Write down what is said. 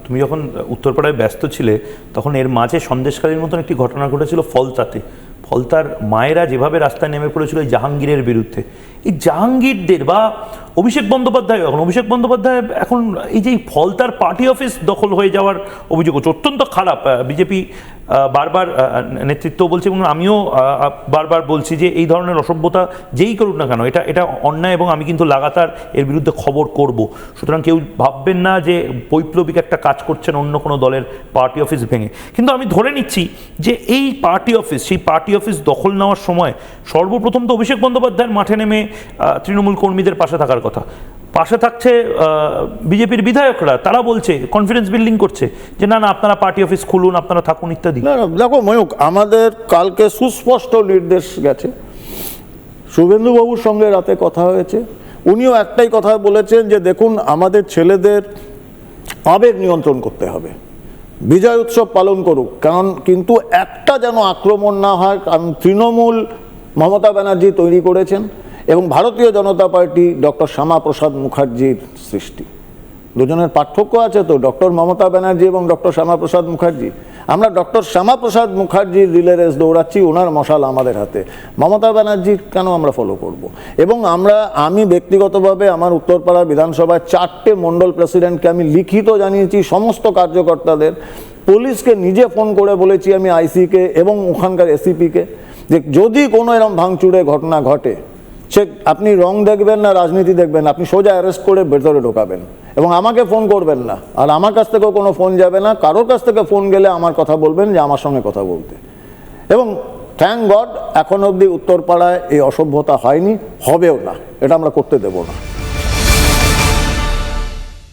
তুমি যখন উত্তরপাড়ায় ব্যস্ত ছিলে তখন এর মাঝে সন্দেশকালীর মতন একটি ঘটনা ঘটেছিল ফলতাতে। ফলতার মায়েরা যেভাবে রাস্তায় নেমে পড়েছিল এই জাহাঙ্গীরের বিরুদ্ধে, এই জাহাঙ্গীরদের বা অভিষেক বন্দ্যোপাধ্যায়, এখন এই যে ফলতার পার্টি অফিস দখল হয়ে যাওয়ার অভিযোগ হচ্ছে, অত্যন্ত খারাপ। বিজেপি বারবার নেতৃত্ব বলছে এবং আমিও বারবার বলছি যে এই ধরনের অসভ্যতা যেই করুক না কেন এটা অন্যায় এবং আমি কিন্তু লাগাতার এর বিরুদ্ধে খবর করব। সুতরাং কেউ ভাববেন না যে বৈপ্লবিক একটা কাজ করছেন অন্য কোনো দলের পার্টি অফিস ভেঙে। কিন্তু আমি ধরে নিচ্ছি যে এই সেই পার্টি অফিস দখল নেওয়ার সময় সর্বপ্রথম তো অভিষেক বন্দ্যোপাধ্যায়ের মাঠে নেমে তৃণমূল কর্মীদের পাশে থাকার কথা, পাশে থাকছে বিজেপির বিধায়করা, তারা বলছে কনফিডেন্স বিল্ডিং করছে যে না আপনারা পার্টি অফিস খুলুন, আপনারা থাকুন ইত্যাদি। না দেখো ময়ূক, আমাদের কালকে সুস্পষ্ট নির্দেশ গেছে, শুভেন্দুবাবুর সঙ্গে রাতে কথা হয়েছে, উনিও একটাই কথা বলেছেন যে দেখুন আমাদের ছেলেদের আবেগ নিয়ন্ত্রণ করতে হবে, বিজয় উৎসব পালন করুক, কারণ কিন্তু একটা যেন আক্রমণ না হয়, কারণ তৃণমূল মমতা ব্যানার্জি তৈরি করেছেন এবং ভারতীয় জনতা পার্টি ডক্টর শ্যামাপ্রসাদ মুখার্জির সৃষ্টি। দুজনের পার্থক্য আছে তো, ডক্টর মমতা ব্যানার্জি এবং ডক্টর শ্যামাপ্রসাদ মুখার্জি। আমরা ডক্টর শ্যামাপ্রসাদ মুখার্জির রিলে রেস দৌড়াচ্ছি, ওনার মশাল আমাদের হাতে, মমতা ব্যানার্জির কেন আমরা ফলো করব? এবং আমি ব্যক্তিগতভাবে আমার উত্তরপাড়া বিধানসভায় 4টে মণ্ডল প্রেসিডেন্টকে আমি লিখিত জানিয়েছি, সমস্ত কার্যকর্তাদের, পুলিশকে নিজে ফোন করে বলেছি আমি আইসিকে এবং ওখানকার এসিপিকে, যে যদি কোনো এরকম ভাঙচুরে ঘটনা ঘটে, সে আপনি রং দেখবেন না রাজনীতি দেখবেন, আপনি সোজা অ্যারেস্ট করে ভেতরে ঢোকাবেন এবং আমাকে ফোন করবেন না, আর আমার কাছ থেকেও কোনো ফোন যাবে না, কারোর কাছ থেকে ফোন গেলে আমার কথা বলবেন যে আমার সঙ্গে কথা বলতে। এবং থ্যাঙ্ক গড এখন অবধি উত্তরপাড়ায় এই অসভ্যতা হয়নি, হবেও না, এটা আমরা করতে দেব না।